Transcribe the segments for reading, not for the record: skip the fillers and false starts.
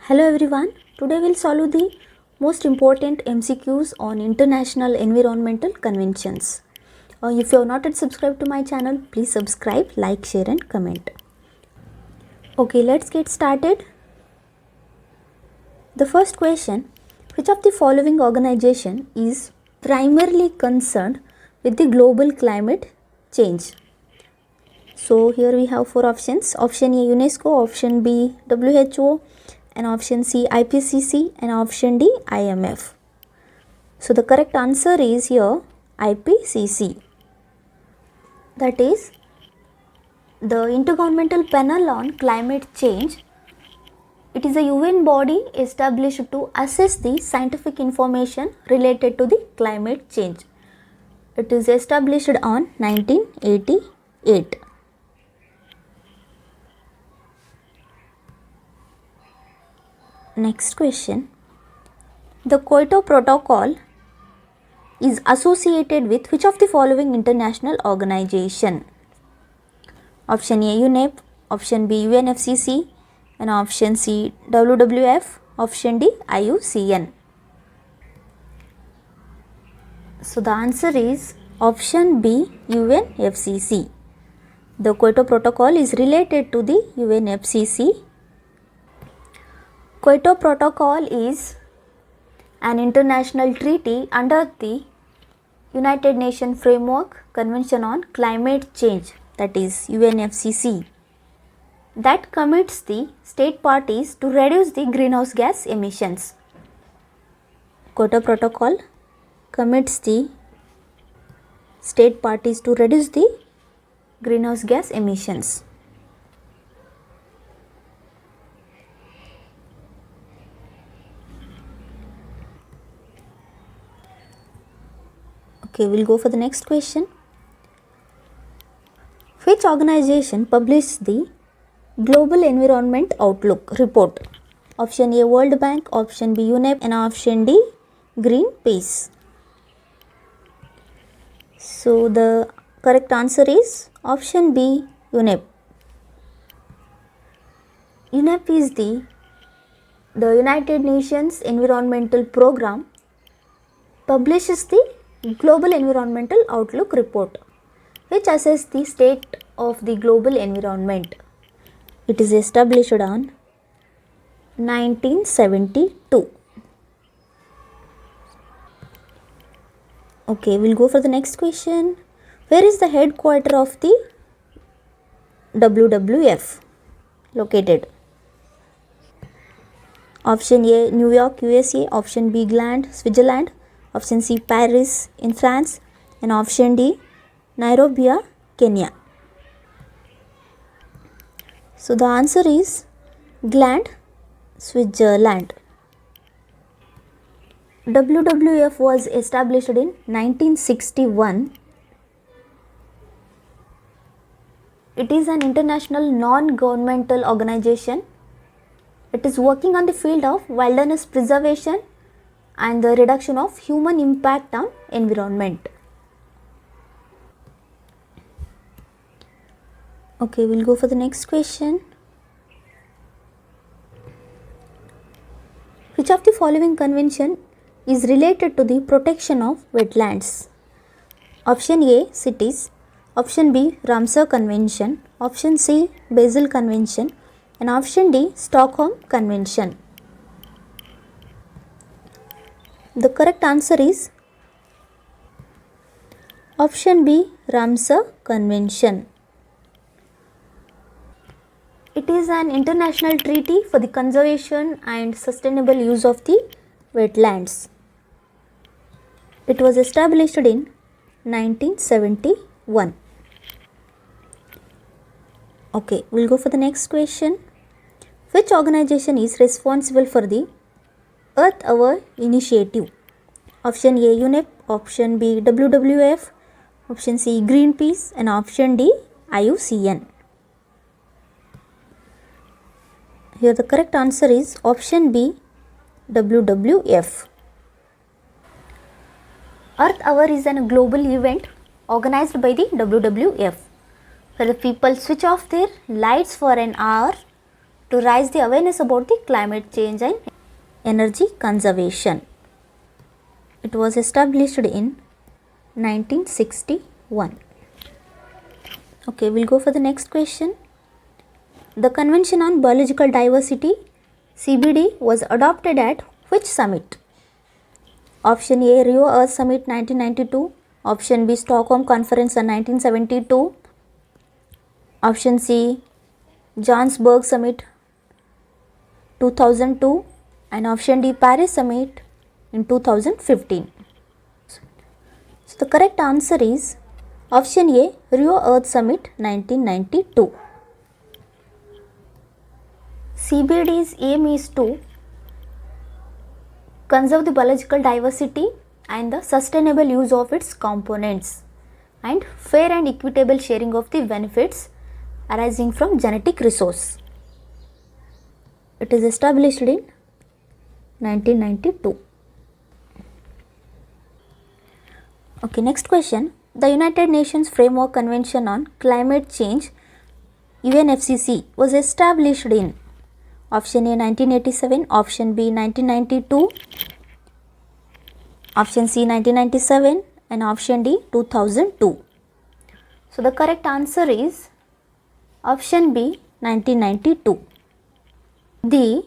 Hello everyone, today we'll solve the most important MCQs on International Environmental Conventions. If you have not yet subscribed to my channel, please subscribe, like, share and comment. Okay, let's get started. The first question, which of the following organization is primarily concerned with the global climate change? So here we have four options. Option A, UNESCO, option B, WHO, and option C, IPCC, and option D, IMF. So the correct answer is here IPCC. That is the Intergovernmental Panel on Climate Change. It is a UN body established to assess the scientific information related to the climate change. It is established on 1988. Next question. The Kyoto Protocol is associated with which of the following international organization? Option A, UNEP, option B, UNFCCC, and option C, WWF, option D, IUCN. So the answer is option B, UNFCCC. The Kyoto Protocol is related to the UNFCCC. Kyoto Protocol is an international treaty under the United Nations Framework Convention on Climate Change, that is UNFCCC, that commits the state parties to reduce the greenhouse gas emissions. Kyoto Protocol commits the state parties to reduce the greenhouse gas emissions. Okay, we'll go for the next question. Which organization published the Global Environment Outlook report? Option A, World Bank, option B, UNEP, and option D, Greenpeace. So the correct answer is option B, UNEP. UNEP is the United Nations Environmental Program publishes the Global Environmental Outlook report, which assesses the state of the global environment. It is established on 1972. Okay, we'll go for the next question. Where is the headquarters of the WWF located? Option A, New York, USA, option B, Gland, Switzerland, option C, Paris in France, and option D, Nairobi, Kenya. So the answer is Gland, Switzerland. WWF was established in 1961. It is an international non-governmental organization. It is working on the field of wilderness preservation and the reduction of human impact on environment. Okay, we'll go for the next question. Which of the following convention is related to the protection of wetlands? Option A, cities, option B, Ramsar Convention, option C, Basel Convention, and option D, Stockholm Convention. The correct answer is option B, Ramsar Convention. It is an international treaty for the conservation and sustainable use of the wetlands. It was established in 1971. Okay, we'll go for the next question. Which organization is responsible for the Earth Hour initiative? Option A, UNEP, option B, WWF, option C, Greenpeace, and option D, IUCN. Here the correct answer is option B, WWF. Earth Hour is a global event organized by the WWF, where the people switch off their lights for an hour to raise the awareness about the climate change and energy conservation. It was established in 1961. Okay, we'll go for the next question. The Convention on Biological Diversity CBD was adopted at which summit? Option A, Rio Earth Summit 1992. Option B, Stockholm Conference in 1972. Option C, Johannesburg Summit 2002. And option D, Paris Summit in 2015. So the correct answer is option A, Rio Earth Summit 1992. CBD's aim is to conserve the biological diversity and the sustainable use of its components and fair and equitable sharing of the benefits arising from genetic resource. It is established in 1992. Okay, next question. The United Nations Framework Convention on Climate Change UNFCCC was established in option A 1987, option B 1992, option C 1997 and option D 2002. So the correct answer is option B 1992. The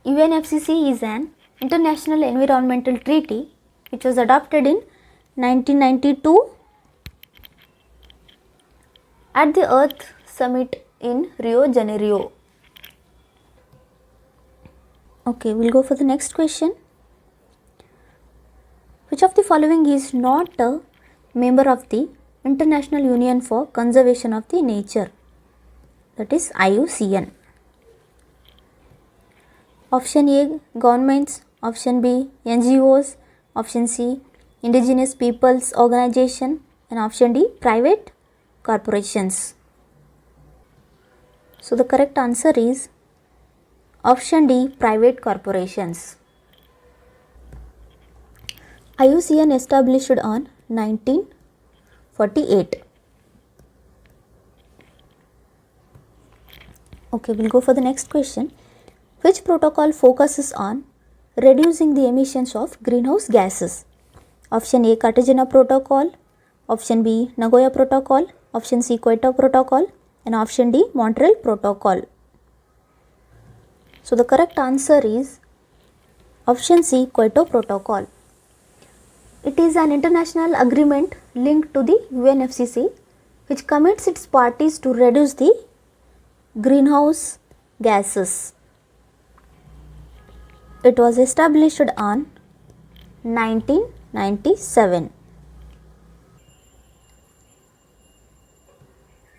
UNFCCC is an international environmental treaty which was adopted in 1992 at the Earth Summit in Rio de Janeiro. Okay, we'll go for the next question. Which of the following is not a member of the International Union for Conservation of the Nature, that is IUCN? Option A, governments. Option B, NGOs. Option C, indigenous peoples organization. And option D, private corporations. So the correct answer is option D, private corporations. IUCN established on 1948. Okay, we'll go for the next question. Which protocol focuses on reducing the emissions of greenhouse gases? Option A, Cartagena Protocol. Option B, Nagoya Protocol. Option C, Kyoto Protocol. And option D, Montreal Protocol. So the correct answer is option C, Kyoto Protocol. It is an international agreement linked to the UNFCCC which commits its parties to reduce the greenhouse gases. It was established on 1997.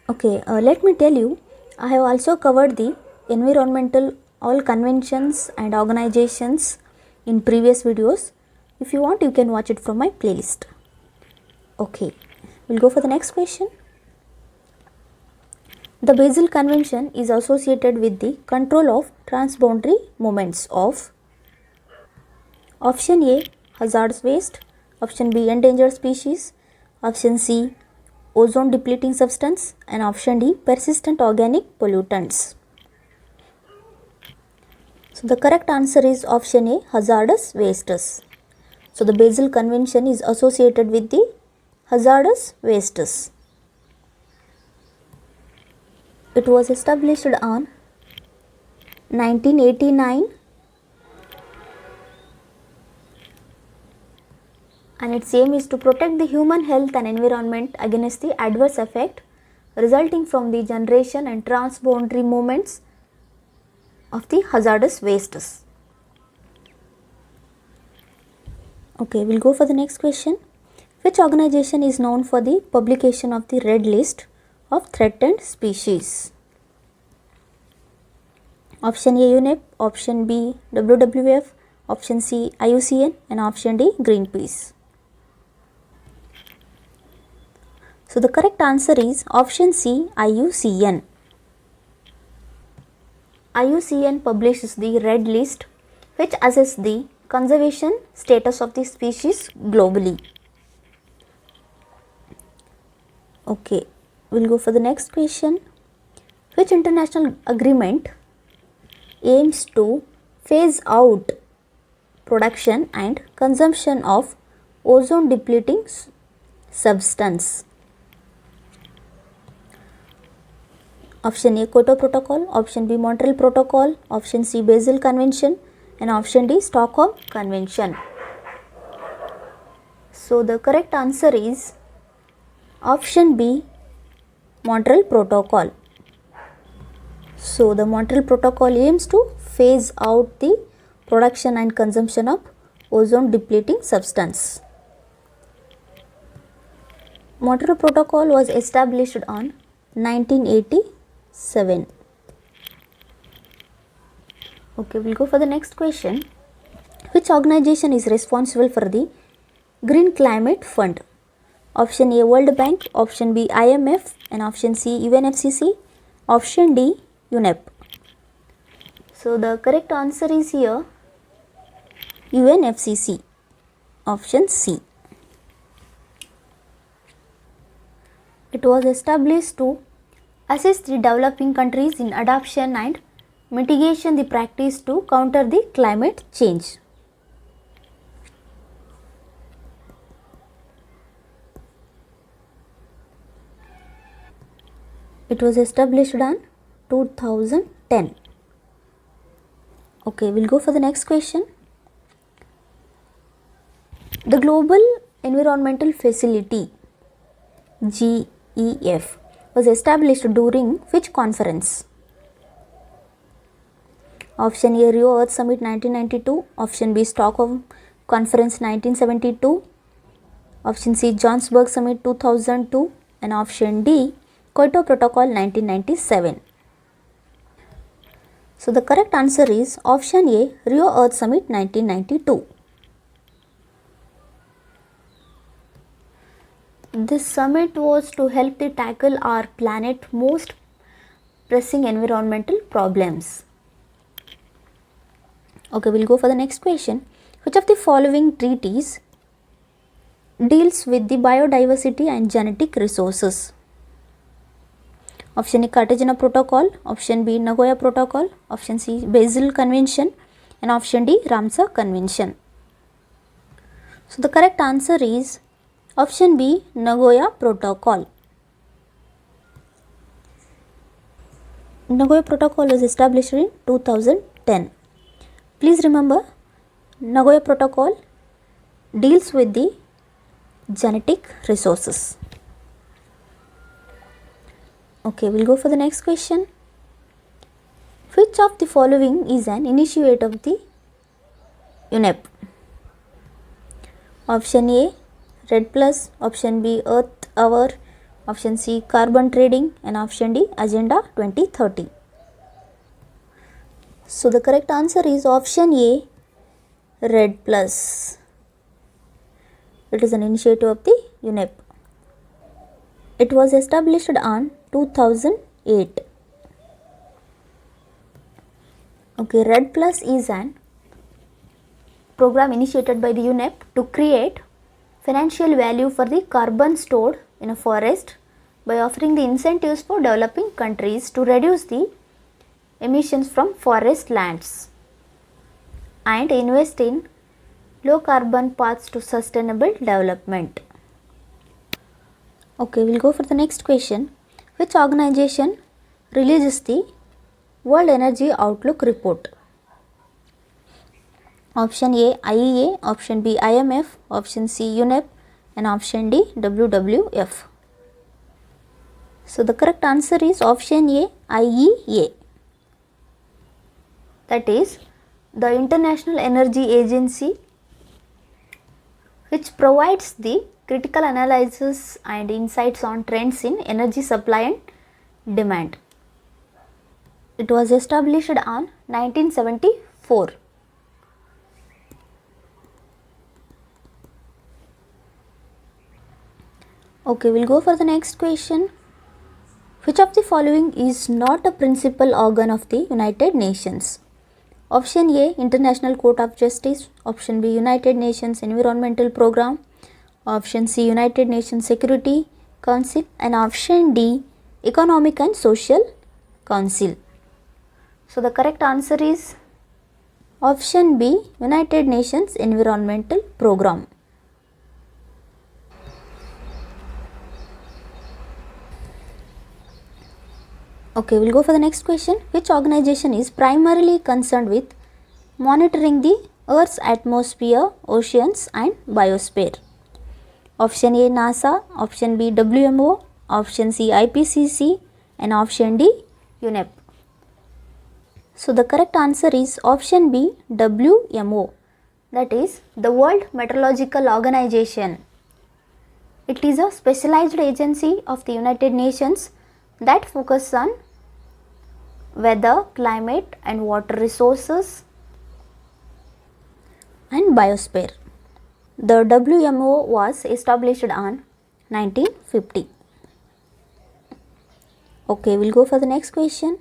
Okay, let me tell you, I have also covered the environmental all conventions and organizations in previous videos. If you want, you can watch it from my playlist. Okay, we'll go for the next question. The Basel Convention is associated with the control of transboundary movements of option A, hazardous waste. Option B, endangered species. Option C, ozone depleting substance. And option D, persistent organic pollutants. So the correct answer is option A, hazardous wastes. So the Basel Convention is associated with the hazardous wastes. It was established on 1989 and its aim is to protect the human health and environment against the adverse effect resulting from the generation and transboundary movements of the hazardous wastes. Okay, we'll go for the next question. Which organization is known for the publication of the red list of threatened species? Option A, UNEP. Option B, WWF. Option C, IUCN. And option D, Greenpeace. So the correct answer is option C, IUCN. IUCN publishes the red list which assesses the conservation status of the species globally. Okay, we'll go for the next question. Which international agreement aims to phase out production and consumption of ozone depleting substance? Option A, Kyoto Protocol, option B, Montreal Protocol, option C, Basel Convention, and option D, Stockholm Convention. So the correct answer is option B, Montreal Protocol. So the Montreal Protocol aims to phase out the production and consumption of ozone depleting substance. Montreal Protocol was established on 1987. Okay, we'll go for the next question. Which organization is responsible for the Green Climate Fund? Option A, World Bank, option B, IMF, and option C, UNFCCC, option D, UNEP. So the correct answer is here UNFCCC, option C. It was established to assist the developing countries in adoption and mitigation the practice to counter the climate change. It was established on 2010. Okay, we'll go for the next question. The Global Environmental Facility GEF was established during which conference? Option A, Rio Earth Summit 1992, option B, Stockholm Conference 1972, option C, Johannesburg Summit 2002, and option D, Kyoto Protocol 1997. So the correct answer is option A, Rio Earth Summit 1992. This summit was to help to tackle our planet's most pressing environmental problems. Okay, we'll go for the next question. Which of the following treaties deals with the biodiversity and genetic resources? Option A, Cartagena Protocol, option B, Nagoya Protocol, option C, Basel Convention, and option D, Ramsar Convention. So the correct answer is option B, Nagoya Protocol. Nagoya Protocol was established in 2010. Please remember, Nagoya Protocol deals with the genetic resources. Okay, we'll go for the next question. Which of the following is an initiate of the UNEP? Option A, REDD+, option B, Earth Hour, option C, Carbon Trading, and option D, Agenda 2030. So the correct answer is option A, REDD+. It is an initiative of the UNEP. It was established on 2008. Okay, REDD+ is an program initiated by the UNEP to create financial value for the carbon stored in a forest by offering the incentives for developing countries to reduce the emissions from forest lands and invest in low carbon paths to sustainable development. Okay, we'll go for the next question. Which organization releases the World Energy Outlook report? Option A, IEA, option B, IMF, option C, UNEP, and option D, WWF. So the correct answer is option A, IEA. That is the International Energy Agency, which provides the critical analysis and insights on trends in energy supply and demand. It was established on 1974. Okay, we'll go for the next question. Which of the following is not a principal organ of the United Nations? Option A, International Court of Justice, option B, United Nations Environmental Programme, option C, United Nations Security Council, and option D, Economic and Social Council. So the correct answer is option B, United Nations Environmental Program. Okay, we'll go for the next question. Which organization is primarily concerned with monitoring the Earth's atmosphere, oceans and biosphere? Option A, NASA, option B, WMO, option C, IPCC and option D, UNEP. So the correct answer is option B, WMO, that is the World Meteorological Organization. It is a specialized agency of the United Nations that focuses on weather, climate and water resources and biosphere. The WMO was established on 1950. Okay, we'll go for the next question.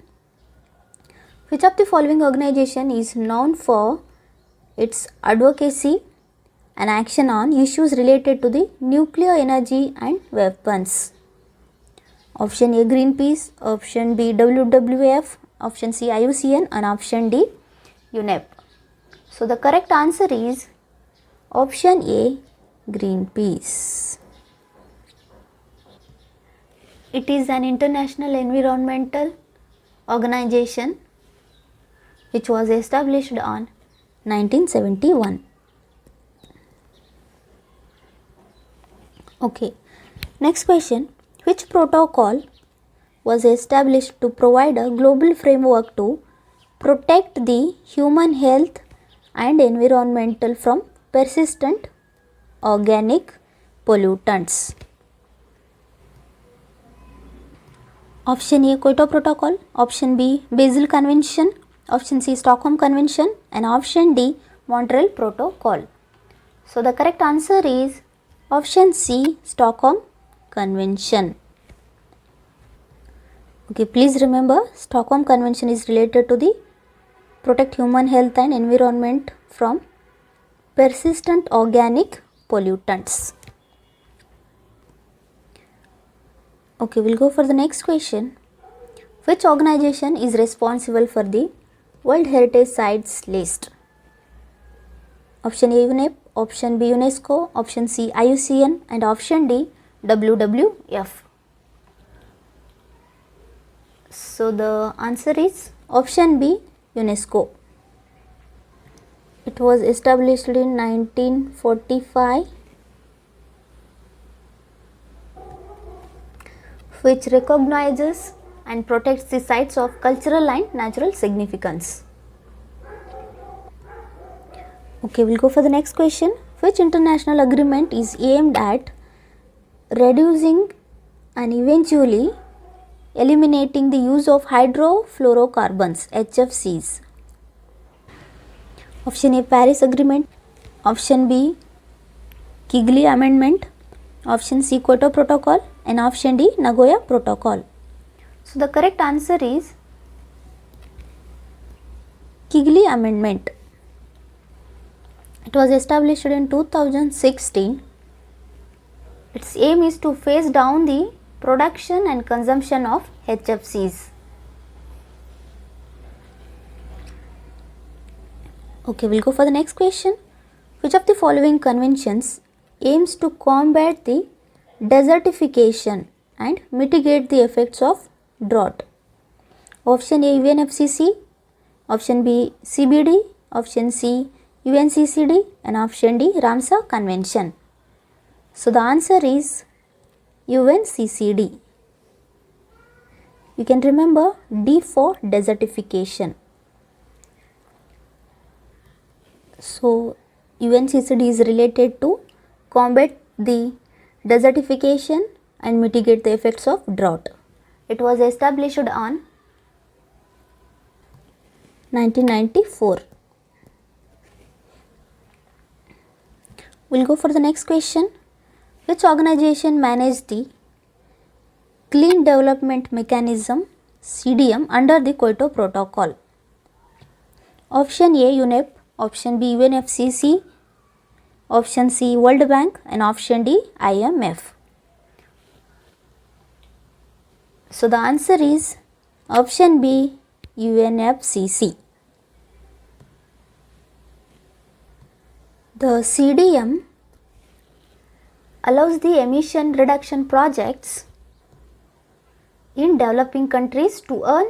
Which of the following organization is known for its advocacy and action on issues related to the nuclear energy and weapons? Option A, Greenpeace, option B, WWF, option C, IUCN and option D, UNEP. So the correct answer is option A, Greenpeace. It is an international environmental organization which was established on 1971. Okay, next question. Which protocol was established to provide a global framework to protect the human health and environmental from persistent organic pollutants? Option A, Kyoto Protocol, option B, Basel Convention, option C, Stockholm Convention and option D, Montreal Protocol. So the correct answer is option C, Stockholm Convention. Okay, please remember Stockholm Convention is related to the protect human health and environment from persistent organic pollutants. Okay, we'll go for the next question. Which organization is responsible for the World Heritage Sites list? Option A, UNEP, option B, UNESCO, option C, IUCN and option D, WWF. So the answer is option B, UNESCO. It was established in 1945, which recognizes and protects the sites of cultural and natural significance. Okay, we'll go for the next question. Which international agreement is aimed at reducing and eventually eliminating the use of hydrofluorocarbons, HFCs? Option A, Paris Agreement, option B, Kigali Amendment, option C, Kyoto Protocol and option D, Nagoya Protocol. So the correct answer is Kigali Amendment. It was established in 2016. Its aim is to phase down the production and consumption of HFCs. Okay, we'll go for the next question. Which of the following conventions aims to combat the desertification and mitigate the effects of drought? Option A, UNFCCC, option B, CBD, option C, UNCCD and option D, Ramsar Convention. So the answer is UNCCD. You can remember D for desertification. So UNCCD is related to combat the desertification and mitigate the effects of drought. It was established on 1994. We'll go for the next question. Which organization managed the Clean Development Mechanism CDM under the Kyoto Protocol? Option A, UNEP, option B, UNFCCC, option C, World Bank and option D, IMF. So the answer is Option B, UNFCCC. The CDM allows the emission reduction projects in developing countries to earn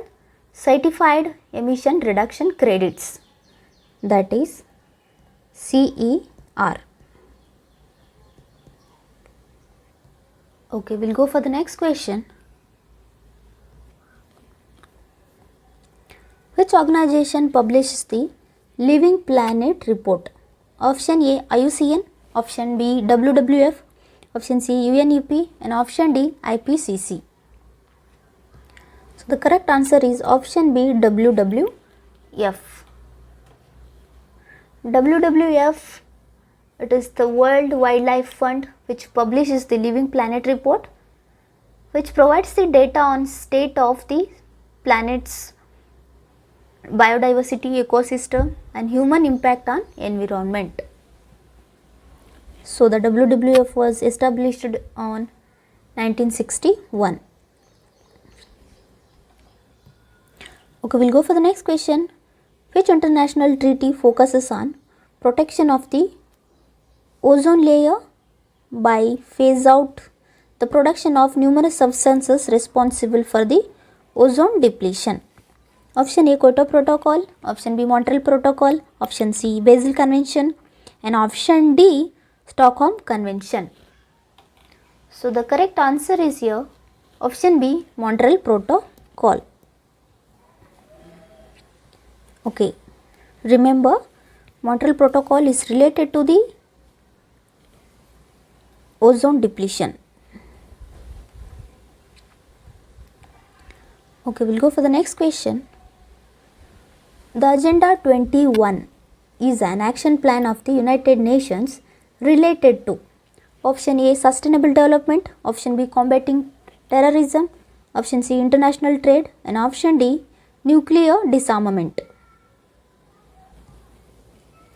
certified emission reduction credits, that is CER. Okay, we'll go for the next question. Which organization publishes the Living Planet report? Option A, IUCN, option B, WWF, option C, UNEP, and option D, IPCC. So the correct answer is option B, WWF. WWF, it is the World Wildlife Fund, which publishes the Living Planet report, which provides the data on state of the planet's biodiversity, ecosystem, and human impact on environment. So the WWF was established on 1961. Okay, we'll go for the next question. Which international treaty focuses on protection of the ozone layer by phase out the production of numerous substances responsible for the ozone depletion? Option A, Kyoto Protocol, option B, Montreal Protocol, option C, Basel Convention, and option D, Stockholm Convention. So the correct answer is here option B, Montreal Protocol. Okay, remember Montreal Protocol is related to the ozone depletion. Okay, we'll go for the next question. The Agenda 21 is an action plan of the United Nations related to option A, sustainable development, option B, combating terrorism, option C, international trade, and option D, nuclear disarmament.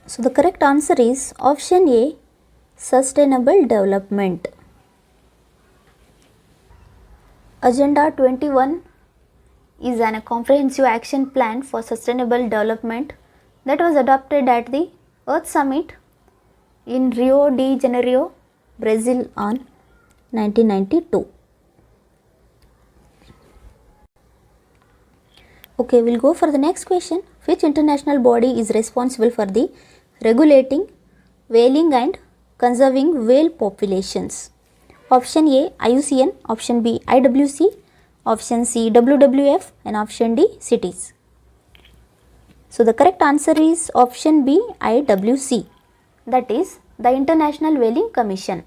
So the correct answer is option A, sustainable development. Agenda 21 is a comprehensive action plan for sustainable development that was adopted at the Earth Summit in Rio de Janeiro, Brazil on 1992. Okay, we'll go for the next question. Which international body is responsible for the regulating whaling and conserving whale populations? Option A, IUCN, option B, IWC, option C, WWF, and option D, cities. So the correct answer is option B, IWC, that is the International Whaling Commission,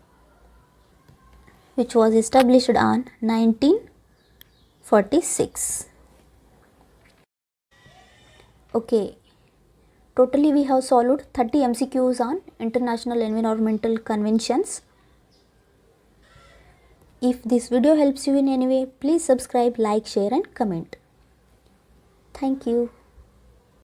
which was established on 1946. Okay, totally we have solved 30 MCQs on international environmental conventions. If this video helps you in any way, please subscribe, like, share and comment. Thank you.